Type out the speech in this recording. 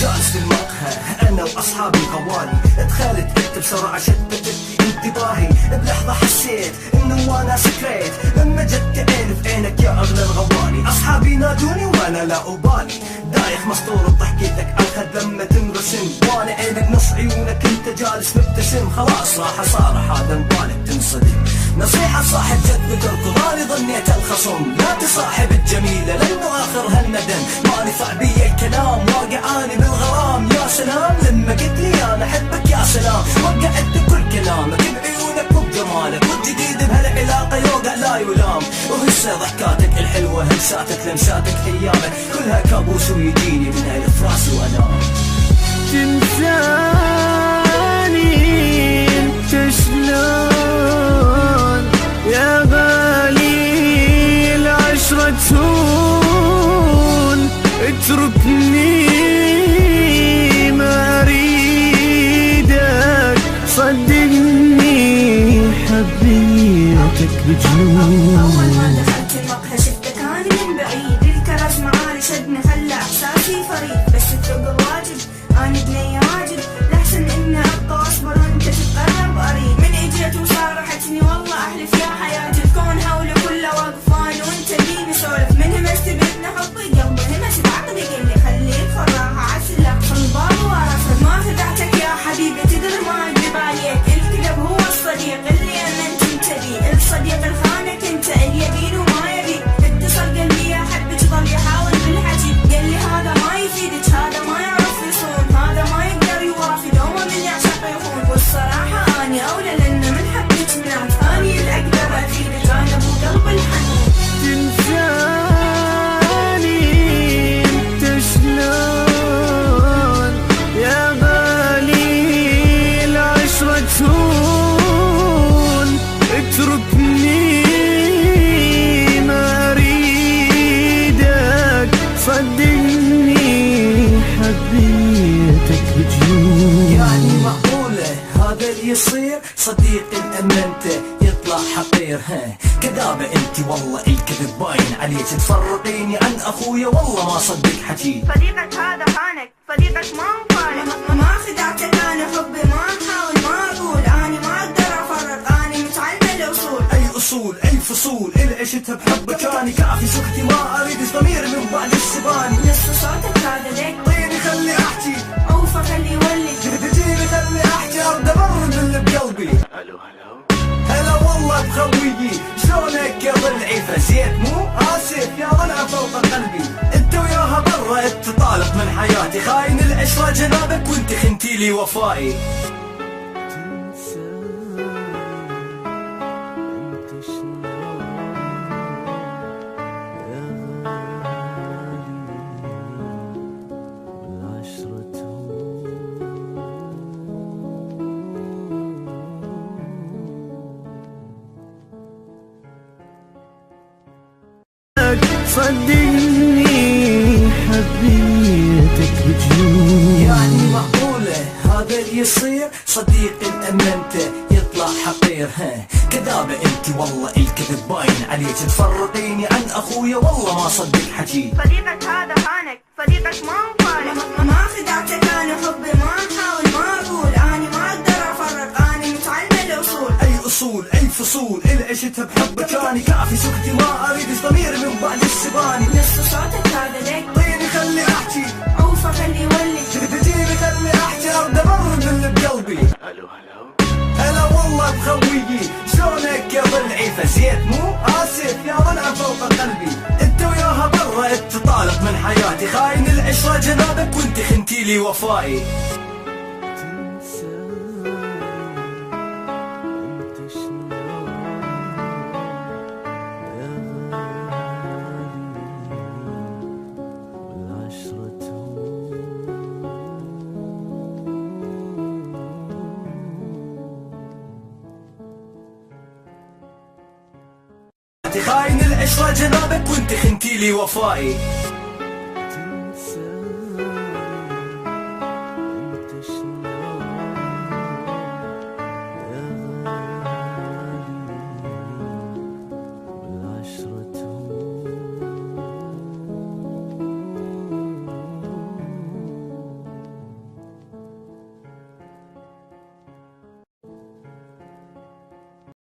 جالس في المقهى انا واصحابي الغوالي، دخلت انت بسرعه شتتت انتباهي، بلحظه حسيت انه وانا سكريت لما جت عين في عينك يا اغلى الغوالي. اصحابي نادوني وانا لا ابالي، دايخ مسطور بضحكتك الخد لما تنرسم، وانا عيني بنص عيونك انت جالس مبتسم. خلاص راح صار هذا مبالك تنصدم، نصيحة صاحب جد بالقرآن ظنيت الخصم، لا تصاحب الجميلة لانه اخر هالندم. ما نفع بي الكلام واقعاني بالغرام، يا سلام لما قلت لي انا احبك يا سلام، وقعت كل كلامك بعيونك وبجمالك، والجديد بهالعلاقة يوقع لا يلام. وهسه ضحكاتك الحلوة همساتك لمساتك ايامك كلها كابوس، ويجيني من هالفراس وانام. تنساني انت شلون يا غالي العشرة تهون، اتركني ما اريدك صدقني حبيتك بجنون. اول ما دخلت المقهى شفتك انا من بعيد، الكرز معاري شدني خلى احساسي فريد، بس الثقة واجب انا بنية واجب، لحسن اني ابقى واصبر وانت تتقرب اريد. من اجيت وصارحتني والله احلف يا حياتي، الكون حولي كله واقفان وانت بيني سولف، من همست بابن حبي قلبي همست عقلي قال لي خليك فراها عسلك في الباب ورفض. ما خدعتك يا حبيبي تدري ما اكذب عليك، الكذب هو الصديق اللي انا انت بيه، الصديق الخانك انت اليبين وما يبي. اتصل قال لي يا حبك ظل يحاول بالحكي، قال لي هذا ما يفيدك هذا ما يعرف يصون، هذا ما يقدر يوافي دوما من يعشق يخون. والصراحة اني اولى لان من حبك منعت، اني الاقدر افيدك انا ابو قلب الحنون. تنساني انت شلون يا غالي العشرة تهون، اتركني ما اريدك صدقني حبيتك بجنون. يعني معقولة هذا اللي يصير؟ صديقي الامنته يطلع حقير، كذابة انت والله الكذب باين عليك، تفرقيني عن اخويا والله ما صدق حكي. صديقك هذا خانك، صديقك ما مفارق، ما خدعتك انا حبي ما احاول ما اقول، اني ما اقدر افرق اني متعلمة الاصول. اي اصول اي فصول اللي عشتها بحبك اني كافي، سكتي ما اريد ضمير من بعد السباني. نص صوتك هذا ليك طيني خلي احكي، اوفى خلي يولي، تجيني خلي احكي ارد ابرد اللي بقلبي. هلو هلا والله بخويي شلونك يا ضلعي، فزيت مو اسف يا ضلع فوق قلبي. انت وياها برا انت طالق من حياتي، خاين العشرة جنابك وانت خنتي لي وفائي. صدقني حبيتك بجنون. يعني معقولة هذا اللي يصير؟ صديقي الامنته يطلع حقير، كذابة انت والله الكذب باين عليك، تفرقيني عن اخويا والله ما صدق حكي. صديقك هذا خانك، صديقك ما مفارق، ما خدعتك انا حبي ما احاول ما اقول، اني ما اقدر افرق اني متعلمة الاصول. اي اصول اي فصول اللي عشتها بحبك اني كافي، سكتي ما اريد ضمير من بعد السباني. نص صوتك هذا ليك طيني خلي احكي، اوفى خلي يولي، تجيني خلي احكي ارد ابرد اللي بقلبي. هلو هلا والله بخويي شلونك يا ضلعي، فزيت مو اسف يا ضلع فوق قلبي. انت وياها برا انت طالق من حياتي، خاين العشرة جنابك وانت خنتي لي وفائي. العشرة انت خاين العشرة جنابك وانت خنتي لي وفائي.